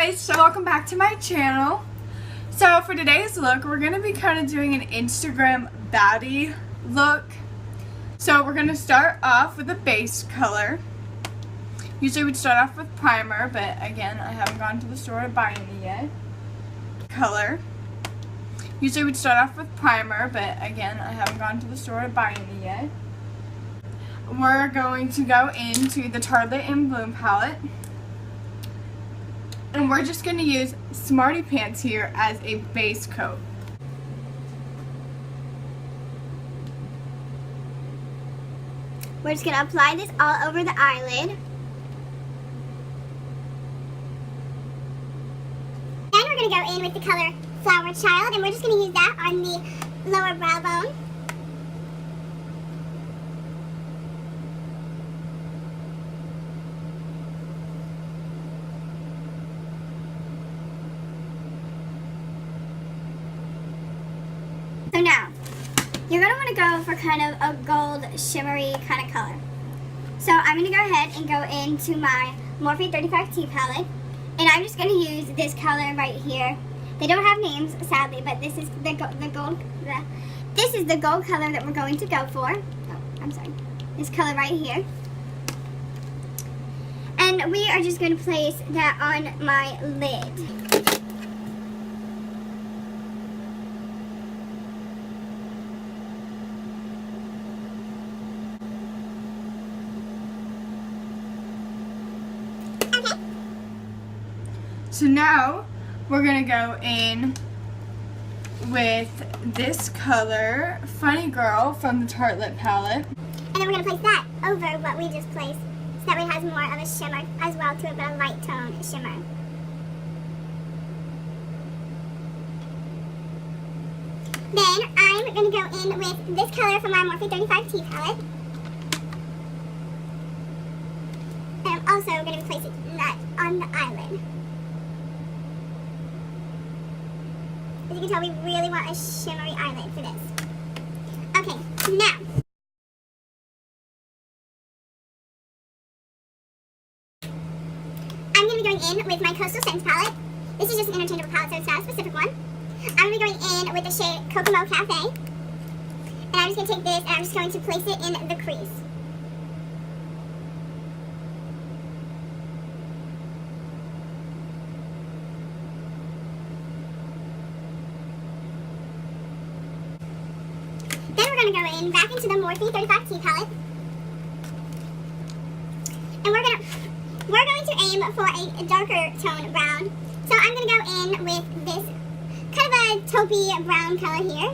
guys, so welcome back to my channel. So for today's look, we're going to be kind of doing an Instagram baddie look. So we're going to start off with a base color. Usually we'd start off with primer, but again, I haven't gone to the store to buy any yet. Color. Usually we'd start off with primer, but again, I haven't gone to the store to buy any yet. We're going to go into the Tartelette in Bloom palette. And we're just going to use Smarty Pants here as a base coat. We're just going to apply this all over the eyelid. Then we're going to go in with the color Flower Child, and we're just going to use that on the lower brow bone. So now, you're going to want to go for kind of a gold shimmery kind of color. So I'm going to go ahead and go into my Morphe 35T palette, and I'm just going to use this color right here. They don't have names, sadly, but this is the gold color that we're going to go for. Oh, I'm sorry. This color right here. And we are just going to place that on my lid. So now we're going to go in with this color, Funny Girl, from the Tartelette palette. And then we're going to place that over what we just placed, so that way it has more of a shimmer as well to it, but a light tone shimmer. Then I'm going to go in with this color from our Morphe 35T palette. And I'm also going to be placing that on the eyelid. As you can tell, we really want a shimmery eyelid for this. Okay, now. I'm going to be going in with my Coastal Scents palette. This is just an interchangeable palette, so it's not a specific one. I'm going to be going in with the shade Kokomo Cafe. And I'm just going to take this and I'm just going to place it in the crease. We're going to go in back into the Morphe 35T palette, and we're going to aim for a darker tone brown. So I'm going to go in with this kind of a taupey brown color here,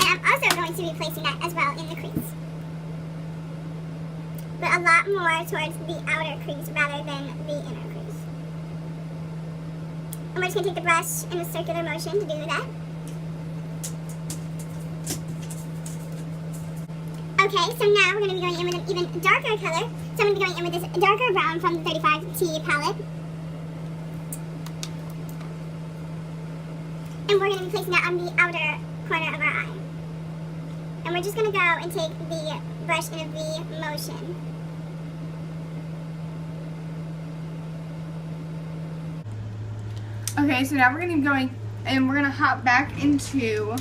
and I'm also going to be placing that as well in the crease, but a lot more towards the outer crease rather than the inner crease. And we're just going to take the brush in a circular motion to do that. Okay, so now we're going to be going in with an even darker color. So I'm going to be going in with this darker brown from the 35T palette. And we're going to be placing that on the outer corner of our eye. And we're just going to go and take the brush in a V motion. Okay, so now we're going to be going, and we're going to hop back into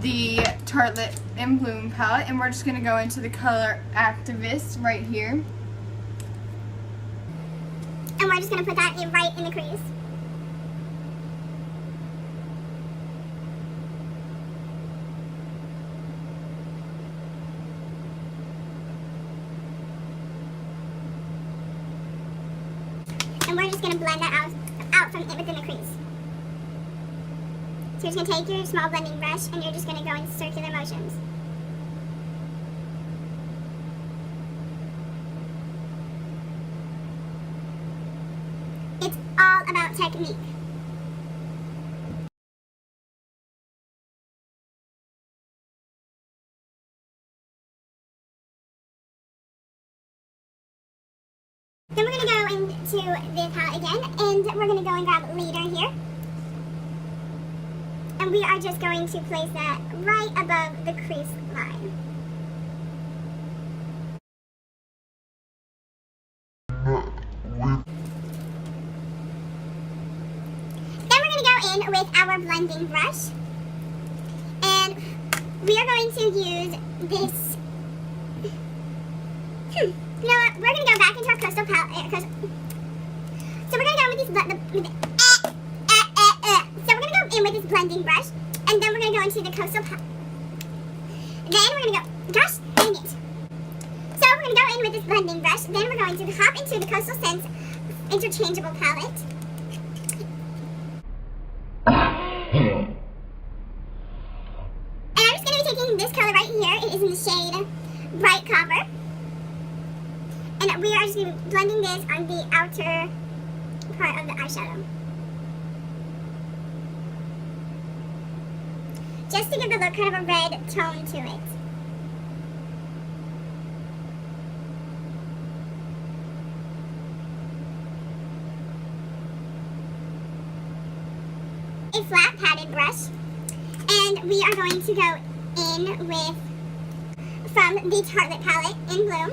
the Tartelette in Bloom palette, and we're just going to go into the color Activist right here. And we're just going to put that right in the crease. And we're just going to blend that out from within the crease. So you're just going to take your small blending brush and you're just going to go in circular motions. It's all about technique. Then we're going to go into the palette again, and we're going to go and grab Leader here. And we are just going to place that right above the crease line. Then we're going to go in with our blending brush. And we are going to use this. You know what? We're going to go back into our coastal palette. So we're going to go with this So we're going to go in with this blending brush. And then we're going to go into the coastal palette. Then we're going to go, gosh dang it. So we're going to go in with this blending brush. Then we're going to hop into the Coastal Scents interchangeable palette. And I'm just going to be taking this color right here. It is in the shade Bright Copper. And we are just going to be blending this on the outer part of the eyeshadow. Just to give the look kind of a red tone to it. A flat padded brush, and we are going to go in with from the Tartelette palette in Bloom,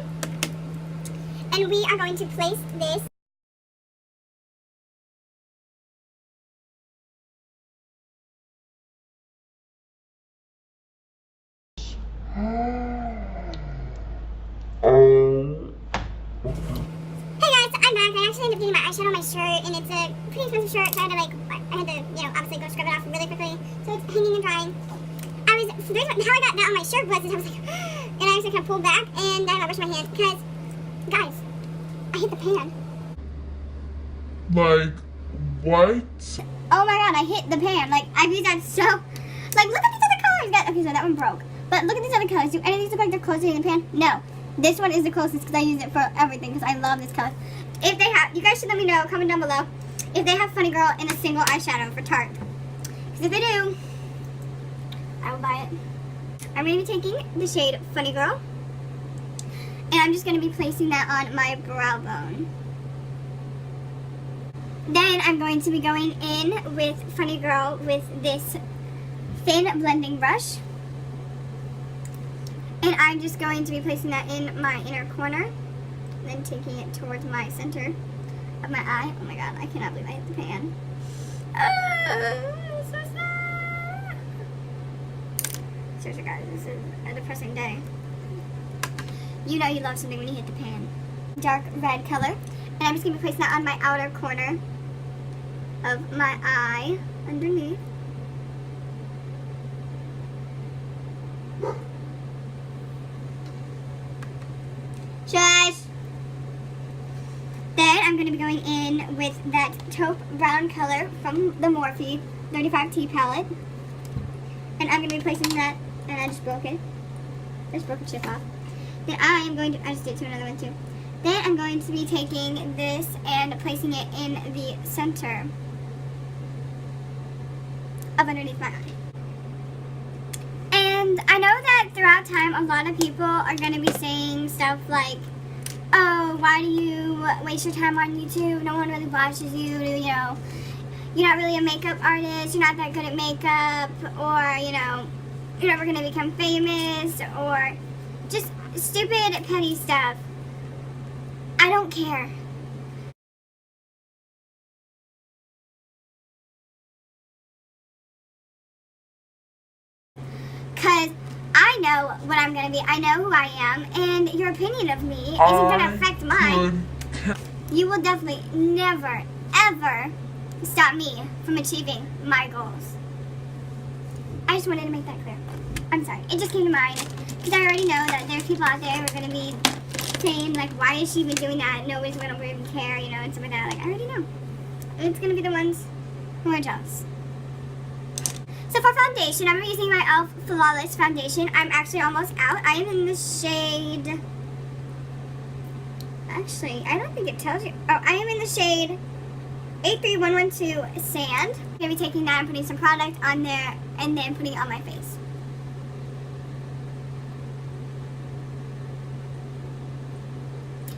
and we are going to place this eyeshadow on my shirt, and it's a pretty expensive shirt, so I had to obviously go scrub it off really quickly, so it's hanging and drying. How I got that on my shirt was, and I was like, and I just kind of pulled back, and then I washed my hands, because, guys, I hit the pan. Like, what? Oh my god, I hit the pan. Like, I've used that so, like, look at these other colors. Okay, so that one broke, but look at these other colors. Do any of these look like they're closer in the pan? No. This one is the closest, because I use it for everything, because I love this color. If they have, you guys should let me know, comment down below, if they have Funny Girl in a single eyeshadow for Tarte. Because if they do, I will buy it. I'm going to be taking the shade Funny Girl, and I'm just going to be placing that on my brow bone. Then I'm going to be going in with Funny Girl with this thin blending brush. And I'm just going to be placing that in my inner corner. Then taking it towards my center of my eye. Oh my god, I cannot believe I hit the pan. So sad. Seriously guys, this is a depressing day. You know you love something when you hit the pan. Dark red color. And I'm just going to be placing that on my outer corner of my eye underneath. Shush! Then I'm going to be going in with that taupe brown color from the Morphe 35T palette. And I'm going to be placing that, and I just broke it. I just broke a chip off. Then I am going to, I just did to another one too. Then I'm going to be taking this and placing it in the center of underneath my eye. And I know that throughout time, a lot of people are going to be saying stuff like, oh, why do you waste your time on YouTube? No one really watches you, you know, you're not really a makeup artist, you're not that good at makeup, or, you know, you're never going to become famous, or just stupid, petty stuff. I don't care. Because I know what I'm going to be. I know who I am. And your opinion of me isn't going to affect mine. You will definitely never, ever stop me from achieving my goals. I just wanted to make that clear. I'm sorry. It just came to mind. Because I already know that there's people out there who are going to be saying, like, why is she even doing that? Nobody's going to even care, you know, and stuff like that. Like, I already know. It's going to be the ones who are jealous. So for foundation, I'm using my e.l.f. Flawless Foundation. I'm actually almost out. I am in the shade... Actually, I don't think it tells you. Oh, I am in the shade 83112 Sand. I'm going to be taking that and putting some product on there and then putting it on my face.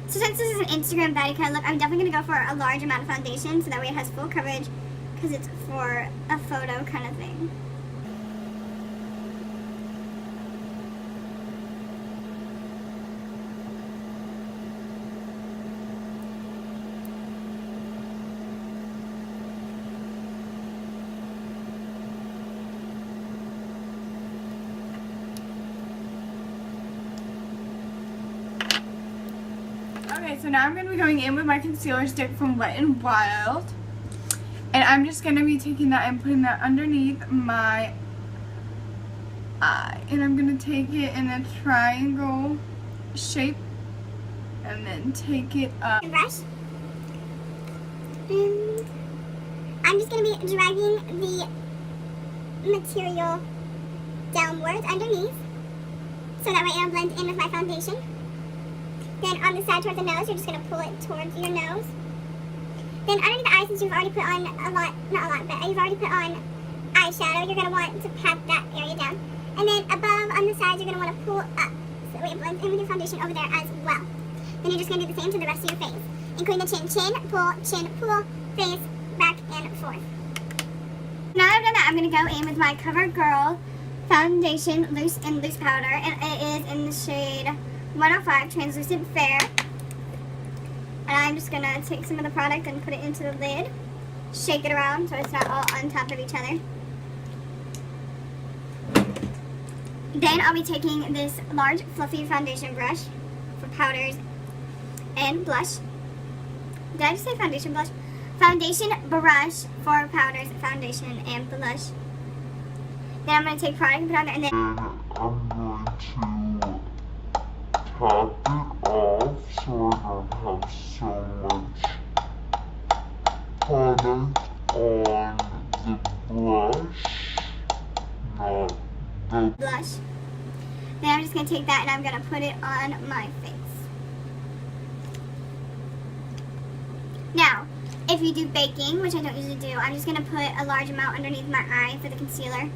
So since this is an Instagram baddie kind of look, I'm definitely going to go for a large amount of foundation so that way it has full coverage because it's for a photo kind of thing. Okay, so now I'm going to be going in with my concealer stick from Wet n Wild. And I'm just going to be taking that and putting that underneath my eye. And I'm going to take it in a triangle shape and then take it up. Brush. And I'm just going to be dragging the material downwards underneath so that way it'll blend in with my foundation. Then on the side towards the nose, you're just going to pull it towards your nose. Then underneath the eyes, since you've already put on a lot, not a lot, but you've already put on eyeshadow, you're going to want to pat that area down. And then above on the sides, you're going to want to pull up so that way it blends in with your foundation over there as well. Then you're just going to do the same to the rest of your face, including the chin, pull, face, back and forth. Now that I've done that, I'm going to go in with my CoverGirl foundation loose powder, and it is in the shade 105 Translucent Fair. And I'm just going to take some of the product and put it into the lid, shake it around so it's not all on top of each other. Then I'll be taking this large fluffy foundation brush for powders and blush. Did I just say foundation blush? Foundation brush for powders, foundation, and blush. Then I'm going to take product and put it on there, and then I'm going to top it off so I don't have so much product on the brush, not the blush. Then I'm just going to take that and I'm going to put it on my face. Now, if you do baking, which I don't usually do, I'm just going to put a large amount underneath my eye for the concealer. And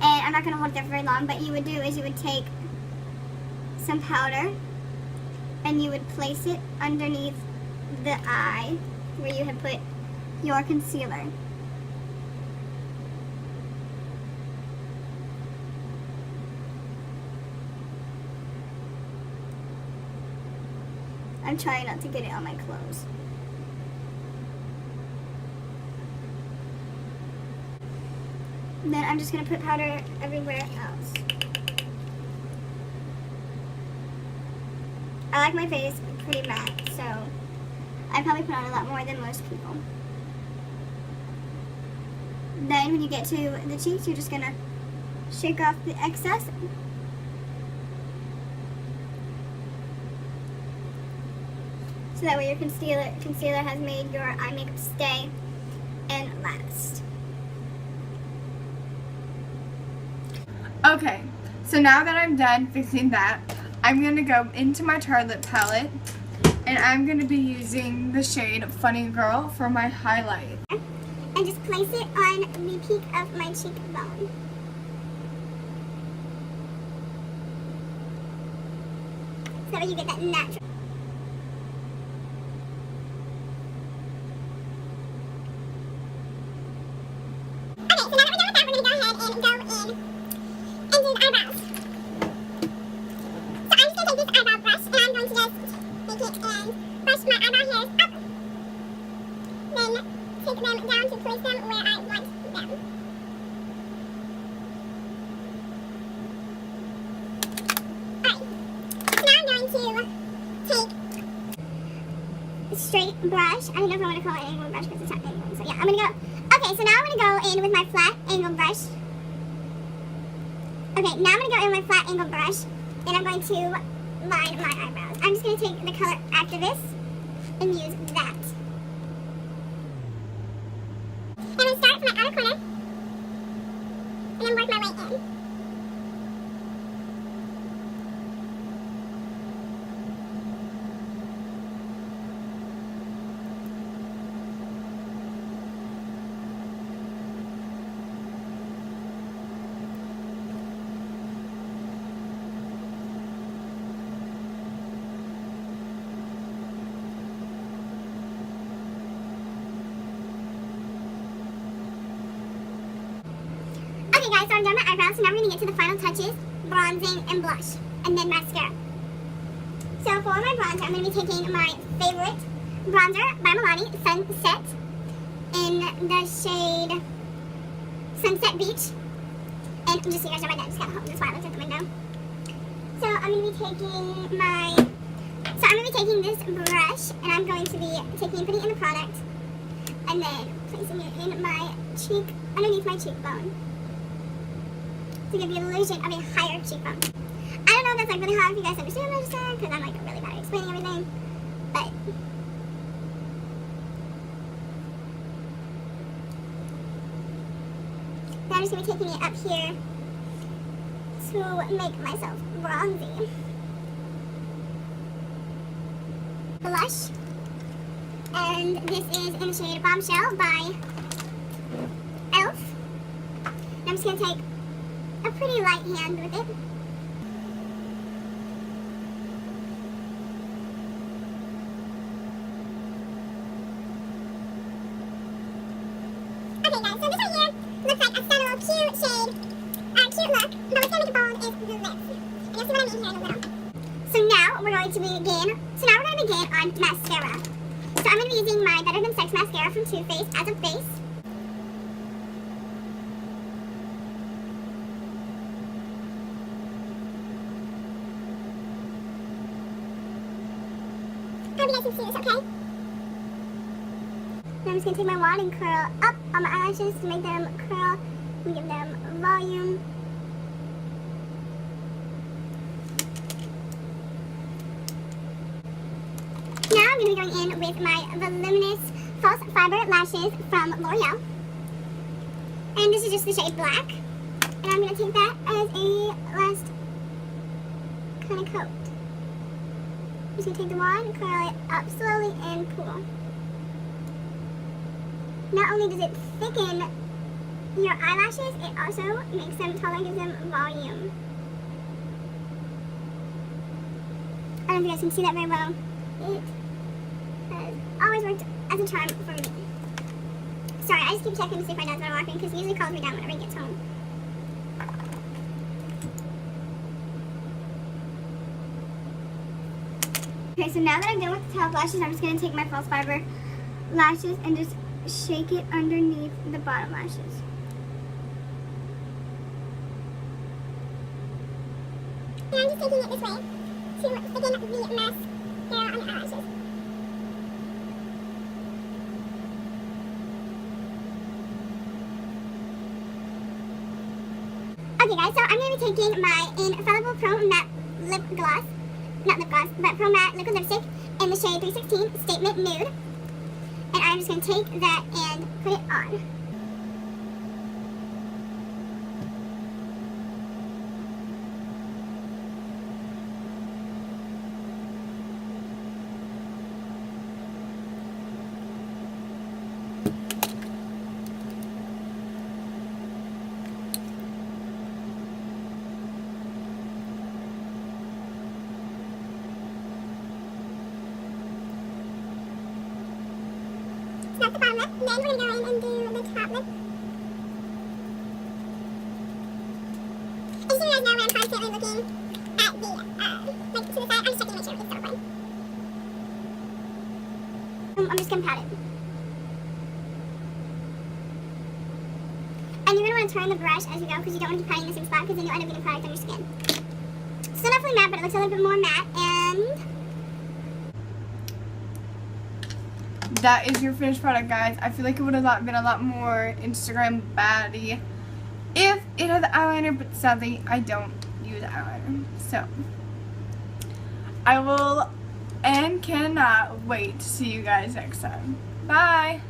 I'm not going to hold it there for very long, but you would do is you would take some powder and you would place it underneath the eye where you had put your concealer. I'm trying not to get it on my clothes. Then I'm just going to put powder everywhere else. I like my face pretty matte, so I probably put on a lot more than most people. Then when you get to the cheeks, you're just going to shake off the excess. So that way your concealer has made your eye makeup stay and last. Okay, so now that I'm done fixing that, I'm going to go into my Target palette, and I'm going to be using the shade Funny Girl for my highlight. And just place it on the peak of my cheekbone. So that way you get that natural. Okay, so now that we're done with that, we're going to go ahead and go in and do the eyebrows. So I'm just going to take this eyebrow brush and I'm going to just take it and brush my eyebrow hairs up. Then take them down to place them where I want them. Alright, so now I'm going to take a straight brush. I don't know if I want to call it an angled brush because it's not angled. So yeah, I'm going to go. Okay, so now I'm going to go in with my flat angled brush. Okay, now I'm going to go in with my flat angled brush and I'm going to line my eyebrows. I'm just going to take the color Activist and use that. I'm going to start from my outer corner and then work my way in. Okay guys, so I'm done my eyebrows, so now we're going to get to the final touches, bronzing and blush, and then mascara. So for my bronzer, I'm going to be taking my favorite bronzer by Milani, Sunset, in the shade Sunset Beach. And just so you guys know, my dad just got home, that's why I looked at the window. So I'm going to be taking my So I'm going to be taking this brush and I'm going to be taking and putting it in the product and then placing it in my cheek, underneath my cheekbone to give you the illusion of a higher cheekbone. I don't know if that's like really hard if you guys understand what I'm saying because I'm like really bad at explaining everything, but I'm just going to be taking it up here to make myself bronzy. Blush, and this is in the shade Bombshell by Elf. And I'm just going to take a pretty light hand with it. Okay guys, so this right here looks like a subtle, cute shade, cute look, but what's going to make it bold is the lips. And you'll see what I mean here in a little. So now we're going to begin on mascara. So I'm going to be using my Better Than Sex mascara from Too Faced as a base. I hope you guys can see this, okay? Now I'm just going to take my wand and curl up on my eyelashes to make them curl and give them volume. Now I'm going to be going in with my voluminous false fiber lashes from L'Oreal. And this is just the shade Black. And I'm going to take that as a last kind of coat. I'm just going to take the wand, curl it up slowly, and pull. Not only does it thicken your eyelashes, it also makes them taller, gives them volume. I don't know if you guys can see that very well. It has always worked as a charm for me. Sorry, I just keep checking to see if my dad's not walking because he usually calls me down whenever he gets home. Okay, so now that I'm done with the top lashes, I'm just going to take my false fiber lashes and just shake it underneath the bottom lashes. And I'm just taking it this way to thicken the mascara on the eyelashes. Okay guys, so I'm going to be taking my Infallible Pro Matte Lip Gloss, not lip gloss, but Pro Matte Liquid Lipstick in the shade 316 Statement Nude. And I'm just going to take that and put it on. That's the bottom lip. Then we're going to go in and do the top lip. And just so you guys know, when I'm constantly looking at the, like to the side, I'm just checking to make sure it's still fine. I'm just going to pat it. And you're going to want to turn the brush as you go because you don't want to keep patting the same spot because then you'll end up getting product on your skin. Still not fully matte, but it looks a little bit more matte. And that is your finished product, guys. I feel like it would have been a lot more Instagram baddie if it had the eyeliner, but sadly I don't use eyeliner. So I will and cannot wait to see you guys next time. Bye!